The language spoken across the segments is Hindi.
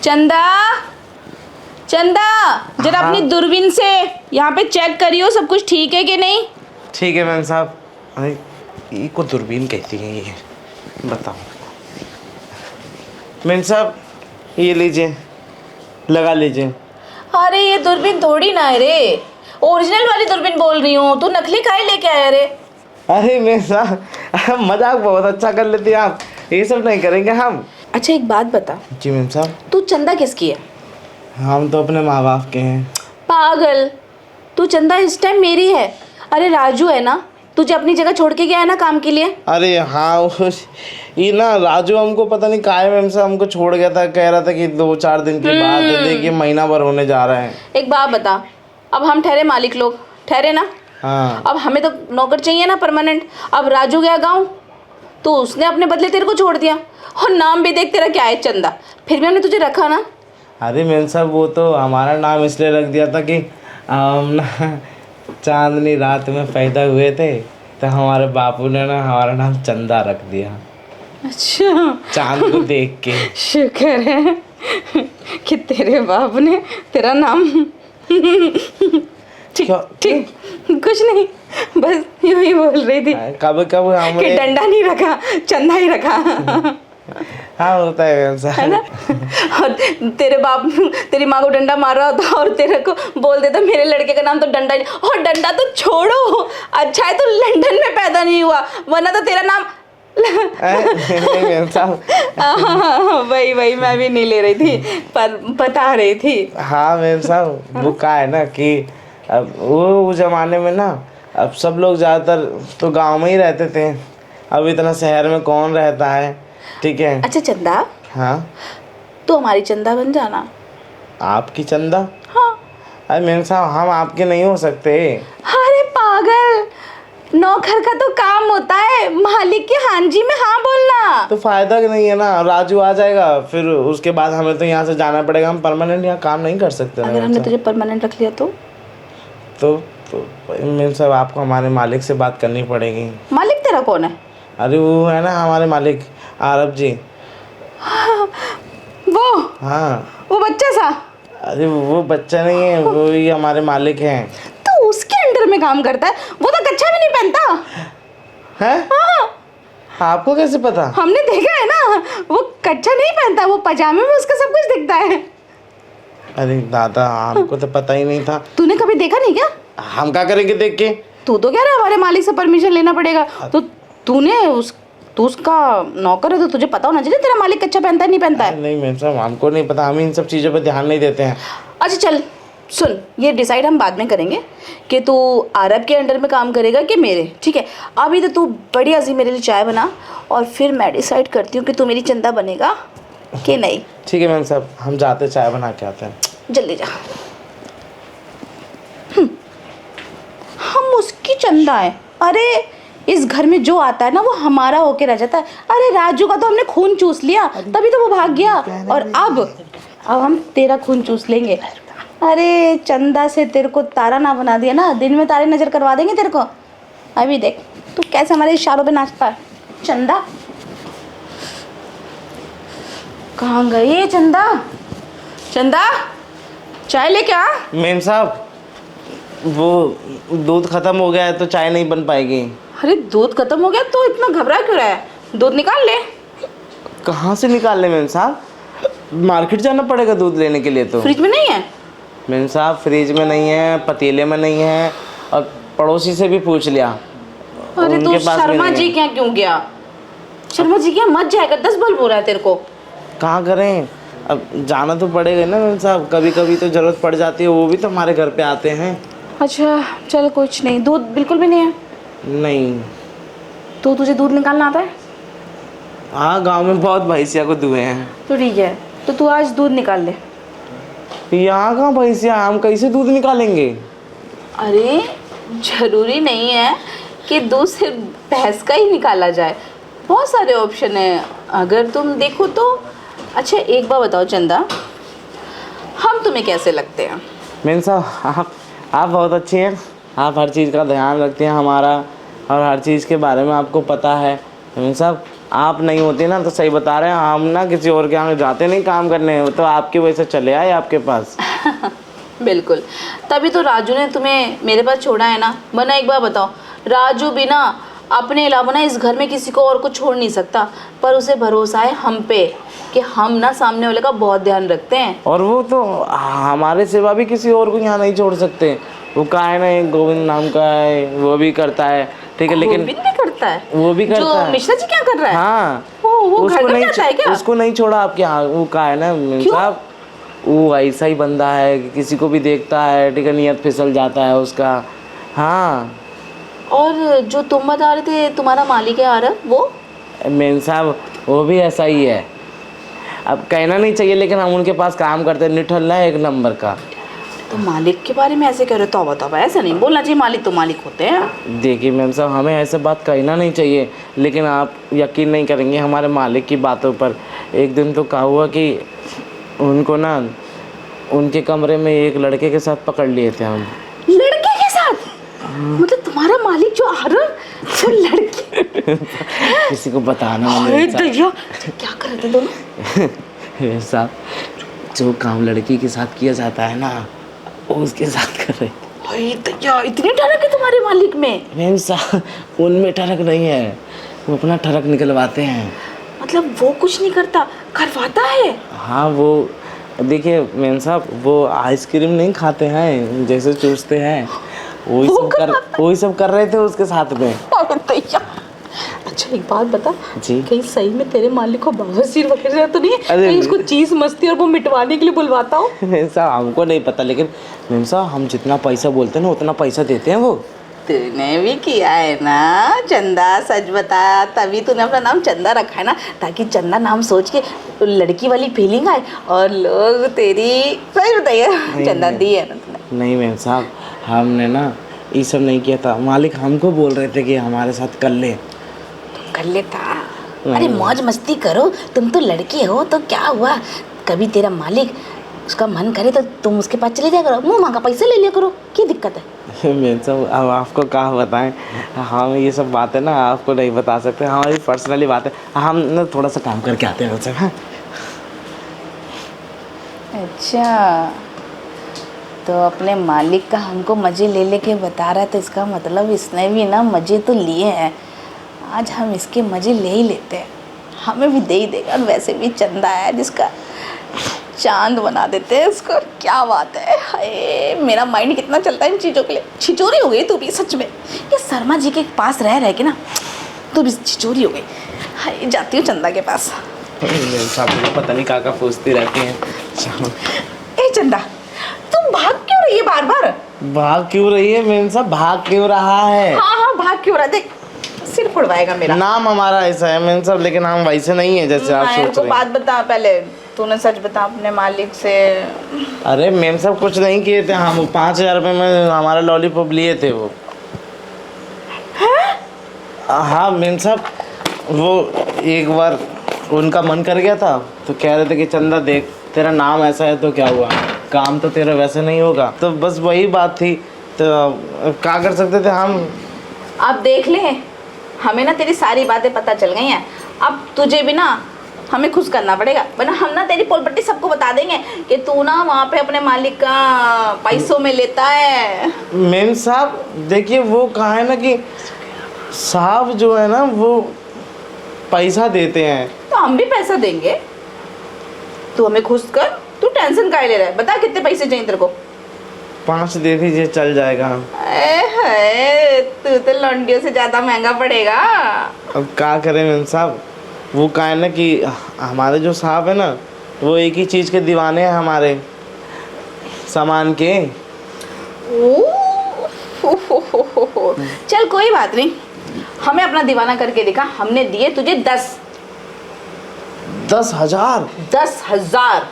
चंदा, चंदा, जरा अपनी दूरबीन से यहाँ पे चेक करियो सब कुछ ठीक है कि नहीं। ठीक है मैम साहब। अरे ये को दूरबीन कहती है ये, बताओ मैम साहब, ये लीजिए, लगा लीजिए। अरे ये दूरबीन थोड़ी ना है रे, ओरिजिनल वाली दूरबीन बोल रही हूँ, तू नकली काहे लेके आया रे। अरे मैम साहब, मजाक बहुत अच्छा कर लेती हैं आप, ये सब नहीं करेंगे हम। अच्छा एक बात बता, जी मैम साहब। तू चंदा किसकी है? हम तो अपने माँ बाप के हैं। पागल, तू चंदा इस टाइम मेरी है। अरे राजू है ना, तुझे अपनी जगह छोड़ के गया है ना काम के लिए। अरे हाँ, ये ना राजू हमको पता नहीं काहे मैम साहब हमको छोड़ गया था, कह रहा था कि 2-4 दिन की बात है, देखिए महीना भर होने जा रहा है। एक बात बता, अब हम ठहरे मालिक लोग, ठहरे ना। हाँ। अब हमें तो नौकर चाहिए ना परमानेंट। अब राजू गया गाँव तो उसने अपने बदले तेरे को छोड़ दिया, और नाम भी देख तेरा क्या है, चंदा। फिर भी हमने तुझे रखा ना। अरे मैम साहब, वो तो हमारा नाम इसलिए रख दिया था कि हम ना चांदनी रात में पैदा हुए थे, तो हमारे बापू ने ना हमारा नाम चंदा रख दिया। अच्छा, चांद को देख के। शुक्र है कि तेरे बाप ने तेरा नाम ठीक ठीक, कुछ नहीं, बस यूं ही बोल रही थी कब कब कि हमारे डंडा नहीं रखा, चंदा ही रखा। हाँ होता है मैम है साहब। ना। और तेरे बाप तेरी माँ को डंडा मार रहा होता और तेरे को बोल देता मेरे लड़के का नाम तो डंडा ही। और डंडा तो छोड़ो, अच्छा है तो लंदन में पैदा नहीं हुआ, वरना तो तेरा नाम नहीं मैम साहब। वही मैं भी नहीं ले रही थी, पर बता रही थी। हाँ मैम साहब, वो का है ना कि अब वो ज़माने में ना, अब सब लोग ज़्यादातर तो गांव में ही रहते थे, अब इतना शहर में कौन रहता है। ठीक है। अच्छा चंदा, हाँ। तो हमारी चंदा बन जाना। आपकी चंदा? हाँ। अरे मैम साहब, हम आपके नहीं हो सकते। अरे पागल, नौकर का तो काम होता है मालिक के हाँ जी में हाँ बोलना। तो फायदा नहीं है ना, राजू आ जाएगा, फिर उसके बाद हमें तो यहाँ से जाना पड़ेगा, हम परमानेंट यहाँ काम नहीं कर सकते। अगर हमने तुझे परमानेंट रख लिया तो मैम साहब, आपको हमारे मालिक से बात करनी पड़ेगी। मालिक तेरा कौन है? अरे वो है ना हमारे मालिक, आरब जी। वो? हाँ। वो बच्चा सा? अरे वो बच्चा नहीं है, वो ही हमारे मालिक हैं। तो उसके अंडर में काम करता है, वो तो कच्छा भी नहीं पहनता है। हाँ। आपको कैसे पता? हमने देखा है ना, वो कच्छा नहीं पहनता, वो पजामे में उसका सब कुछ दिखता है। अरे दादा, हमको तो पता ही नहीं था। तूने कभी देखा नहीं क्या? हम क्या करेंगे देख के? तू तो कह रहा है हमारे मालिक से परमिशन लेना पड़ेगा, तो तू उसका नौकर है तो तुझे पता होना चाहिए तेरा मालिक कच्छा पहनता है नहीं पहनता है। नहीं मैम साहब, हमको नहीं पता, हम इन सब चीज़ों पर ध्यान नहीं देते हैं। अच्छा चल सुन, ये डिसाइड हम बाद में करेंगे कि तू आरब के अंडर में काम करेगा कि मेरे। ठीक है, अभी तो तू बढ़िया सी मेरे लिए चाय बना, और फिर मैं डिसाइड करती हूँ कि तू मेरी चंदा बनेगा कि नहीं। ठीक है मैम साहब, हम जाते चाय बना के आते हैं। जल्दी जा। हम उसकी चंदा है। अरे इस घर में जो आता है ना वो हमारा होके रह जाता है। अरे राजू का तो हमने खून चूस लिया, तभी तो वो भाग गया, और अब हम तेरा खून चूस लेंगे। अरे चंदा से तेरे को तारा ना बना दिया ना, दिन में तारे नजर करवा देंगे तेरे को। अभी देख तू कैसे हमारे इशारों पे नाचता है। चंदा कहाँ गई है? चंदा, चंदा चाय लेके आ। मैम साहब, वो दूध खत्म हो गया है तो चाय नहीं बन पाएगी। अरे दूध खत्म हो गया तो इतना घबरा क्यों रहा है? दूध निकाल ले। कहाँ से निकाल ले मैम साहब? मार्केट जाना पड़ेगा दूध लेने के लिए। तो फ्रिज में नहीं है? मैम साहब, फ्रिज में नहीं है, पतीले में नहीं है, और पड़ोसी से भी पूछ लिया। अरे तो शर्मा जी क्या क्यों गया? शर्मा जी क्या मत जाएगा, 10 बल्ब हो रहा है तेरे को। कहाँ करें, अब जाना तो पड़ेगा ना मैम साहब, कभी कभी तो ज़रूरत पड़ जाती है, वो भी तो हमारे घर पे आते हैं। अच्छा चल कुछ नहीं, दूध बिल्कुल भी नहीं है? नहीं। तो तुझे दूध निकालना आता है? हाँ, गांव में बहुत भैंसिया को दुए हैं। तो ठीक है, तो तू आज दूध निकाल ले। यहाँ कहाँ भैंसिया, हम कैसे दूध निकालेंगे? अरे जरूरी नहीं है कि दूध सिर्फ भैंस का ही निकाला जाए, बहुत सारे ऑप्शन है अगर तुम देखो तो। अच्छा एक बार बताओ चंदा, हम तुम्हें कैसे लगते हैं? मैम साहब, आप बहुत अच्छे हैं, आप हर चीज़ का ध्यान रखते हैं हमारा, और हर चीज़ के बारे में आपको पता है। मैम साहब, आप नहीं होती ना तो सही बता रहे हैं, हम ना किसी और के यहाँ जाते नहीं काम करने, तो आपकी वजह से चले आए आपके पास। बिल्कुल, तभी तो राजू ने तुम्हें मेरे पास छोड़ा है ना। वरना एक बार बताओ, राजू भी ना अपने अलावा ना इस घर में किसी को और को छोड़ नहीं सकता, पर उसे भरोसा है हम पे कि हम ना सामने वाले का बहुत ध्यान रखते हैं। और वो तो हमारे सिवा भी किसी और को यहाँ नहीं छोड़ सकते। वो का है ना, एक गोविंद नाम का है, वो भी करता है, ठीक है, लेकिन गोविंद भी करता है, वो भी करता जो है। मिश्रा जी क्या कर रहा है? हाँ, वो घर उसको में नहीं जाता है क्या? उसको नहीं छोड़ा आपके यहाँ। वो का है ना साहब, वो ऐसा ही बंदा है कि किसी को भी देखता है, ठीक है, नियत फिसल जाता है उसका। हाँ, और जो तुम बता रहे थे तुम्हारा मालिक है आरव, वो मेन साहब वो भी ऐसा ही है। अब कहना नहीं चाहिए, लेकिन हम उनके पास काम करते, निठल्ला है एक नंबर का। तो मालिक के बारे में ऐसे कह रहे हो? तौबा तौबा, ऐसा नहीं बोलना चाहिए, मालिक तो मालिक होते हैं। देखिए मैम साहब, हमें ऐसे बात कहना नहीं चाहिए, लेकिन आप यकीन नहीं करेंगे हमारे मालिक की बातों पर। एक दिन तो कहा हुआ कि उनको ना उनके कमरे में एक लड़के के साथ पकड़ लिए थे हम। लड़के के साथ? मतलब तुम्हारा मालिक जो आरव, वो लड़के? किसी को बताना अरे दया, क्या कर रहे थे दोनों? मेम साहब, जो काम लड़की के साथ किया जाता है ना, वो उसके साथ कर रहे। अरे दया, इतनी ठरक है तुम्हारे मालिक में? मैम साहब उनमें ठरक नहीं है, वो अपना ठरक निकलवाते हैं। मतलब वो कुछ नहीं करता, करवाता है? हाँ, वो देखिए मैम साहब, वो आइसक्रीम नहीं खाते हैं, जैसे चूसते हैं, वही सब कर रहे थे उसके साथ में। अच्छा एक बात बता जी, कहीं सही में तेरे मालिक को बवासीर वगैरह तो नहीं है? अरे कहीं उसको चीज मस्ती और वो मिटवाने के लिए बुलवाता हो? मैम साहब हमको नहीं पता, लेकिन मैम साहब हम जितना पैसा बोलते हैं ना उतना पैसा देते हैं वो। तूने भी किया है ना चंदा, सच बता, तभी तूने अपना नाम चंदा रखा है ना, ताकि चंदा नाम सोच के लड़की वाली फीलिंग आए और लोग तेरी, सही बताइए, चंदा दी है ना तूने? नहीं मैम साहब, हमने ना ये सब नहीं किया था, मालिक हमको बोल रहे थे कि हमारे साथ कर ले। कर लेता? अरे मौज मस्ती करो, तुम तो लड़के हो तो क्या हुआ, कभी तेरा मालिक उसका मन करे तो तुम उसके पास चले जाया करो, मुँह मांगा पैसे ले लिया करो, क्या दिक्कत है? मैम साहब अब आपको क्या बताएं, हम ये सब बातें ना आपको नहीं बता सकते, हमारी पर्सनली बात है। हम ना थोड़ा सा काम करके आते हैं उनसे। हाँ, अच्छा, तो अपने मालिक का हमको मज़े ले लेके बता रहा है, तो इसका मतलब इसने भी ना मज़े तो लिए हैं। आज हम इसके मज़े ले ही लेते हैं, हमें भी दे ही देगा। वैसे भी चंदा है जिसका चांद बना देते हैं इसको, क्या बात है। हाय, मेरा माइंड कितना चलता है इन चीज़ों के लिए। छिचोरी हो गई तू भी सच में, ये शर्मा जी के पास रह के ना तू भी छिचोरी हो गई। हाय, जाती हूँ चंदा के पास। मैम साहब मुझे पता नहीं क्या पूछती रहती हैं। ए चंदा, तुम भाग क्यों रही है बार बार? भाग क्यों रही है मैम साहब, भाग क्यों रहा है? हाँ भाग क्यों रहा है, देख सिर फुड़वाएगा मेरा। नाम हमारा ऐसा है मैम साहब, लेकिन हम वैसे नहीं है जैसे आप सोच रहे हैं। बात बता पहले, तूने सच बता अपने मालिक से। अरे मैम साहब कुछ नहीं किए थे हम, 5,000 रुपये में हमारा लॉलीपॉप लिए थे वो। हाँ मैम साहब, वो एक बार उनका मन कर गया था तो कह रहे थे कि चंदा देख तेरा नाम ऐसा है तो क्या हुआ, काम तो तेरा वैसे नहीं होगा, तो बस वही बात थी, तो क्या कर सकते थे हम। अब देख ले, हमें ना तेरी सारी बातें पता चल गई हैं, अब तुझे भी ना हमें खुश करना पड़ेगा, वरना हम ना तेरी पोलपट्टी सबको बता देंगे कि तू ना वहाँ पे अपने मालिक का पैसों में लेता है। मैम साहब देखिए, वो कहा है ना कि साहब जो है ना वो पैसा देते हैं, तो हम भी पैसा देंगे, तू हमें खुश कर, तू टेंशन काहे ले रहा है? बता कितने पैसे चाहिए तेरे को? 5 दे दीजिए चल जाएगा। तू तो लौंडियों से ज्यादा महंगा पड़ेगा। अब क्या करें मैम साहब, वो कहा है ना कि हमारे जो साहब है ना वो एक ही चीज़ के दीवाने हैं, हमारे सामान के। चल कोई बात नहीं, हमें अपना दीवाना करके दिखा। हमने दिए तुझे 10,000। 10,000।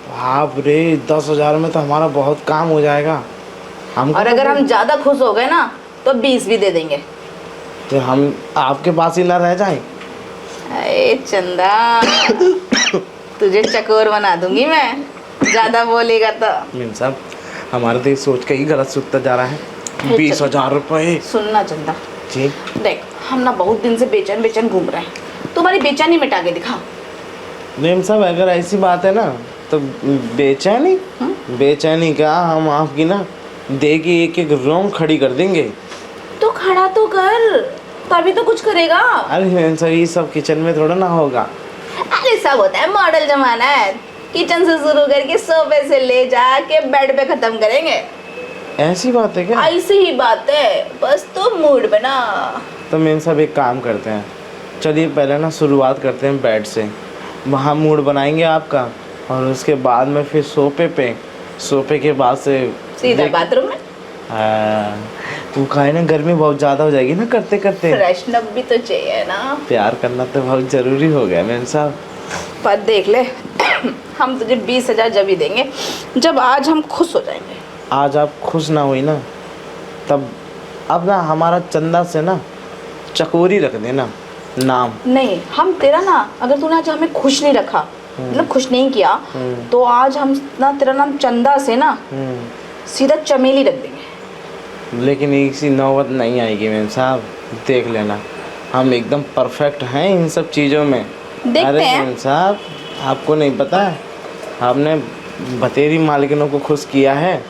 बाप रे, 10,000 में तो हमारा बहुत काम हो जाएगा। हम और अगर हम ज़्यादा खुश हो गए ना तो 20 भी दे देंगे। तो हम आपके पास ही ना रह जाएं। अरे चंदा, तुझे चकोर बना दूंगी मैं, ज़्यादा बोलेगा तो। मैम साहब हमारा तो ये सोच के ही गलत सूझता जा रहा है। 20,000 रुपये। सुनना चंदा जी देख, हम ना बहुत दिन से बेचैन घूम रहे हैं, तुम्हारी बेचैनी मिटा के दिखा। मेम साहब अगर ऐसी बात है ना तो बेचैनी बेचैनी क्या, हम आपकी ना दे की एक एक रोम खड़ी कर देंगे। तो खड़ा तो कर, तभी तो कुछ करेगा। अरे मेम साहब ये सब किचन में थोड़ा ना होगा। अरे सब होता है, मॉडल जमाना है। किचन से शुरू करके सोफे से ले जाके बेड पे खत्म करेंगे। ऐसी बात है क्या? ऐसी ही बात है, बस तो मूड बना। तो मेम साहब एक काम करते हैं, चलिए पहले ना शुरुआत करते हैं बेड से, वहाँ मूड बनाएंगे आपका, और उसके बाद में फिर सोफे के बाद से सीधा बाथरूम में। वो खाए ना, गर्मी बहुत ज़्यादा हो जाएगी ना करते करते। फ्रेशन अप भी तो चाहिए ना। प्यार करना तो बहुत ज़रूरी हो गया मेम साहब। पर देख ले हम तुझे 20,000 जब ही देंगे जब आज हम खुश हो जाएंगे। आज आप खुश ना हुई ना, तब अब ना हमारा चंदा से ना चकोरी रख देना नाम। नहीं, हम तेरा ना, अगर तूने आज हमें खुश नहीं रखा, मतलब खुश नहीं किया, तो आज हम ना तेरा नाम चंदा से ना सीधा चमेली रख देंगे। लेकिन इसी नौबत नहीं आएगी मेम साहब, देख लेना हम एकदम परफेक्ट हैं इन सब चीज़ों में। देखते अरे हैं। मेम साहब आपको नहीं पता, हमने बतेरी मालकिनों को खुश किया है।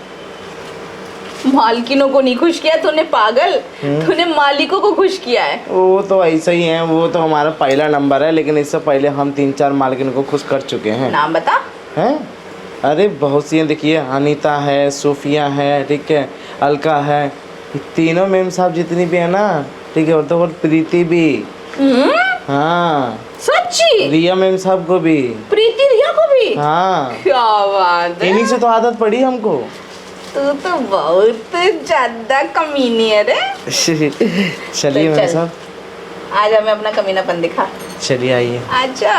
मालकिनों को नहीं खुश किया तूने, पागल। तूने मालिकों को खुश किया है। वो तो ऐसा ही है, वो तो हमारा पहला नंबर है, लेकिन इससे पहले हम 3-4 मालकिनों को खुश कर चुके हैं। नाम बता। हैं? अरे बहुत सी हैं, देखिए अनीता है, सोफिया है, ठीक है, अलका है, ये तीनों मेम साहब जितनी भी है ना, ठीक है, और तो और प्रीति भी। हाँ सच्ची? रिया मेम साहब को भी। प्रीति रिया को भी? हाँ क्या बात है। इन्हीं से तो आदत पड़ी हमको। तू तो बहुत ज्यादा कमीनी है रे। चलिए मेम चल। साहब, आज हमें अपना कमीनापन दिखा। चलिए आइए। आजा।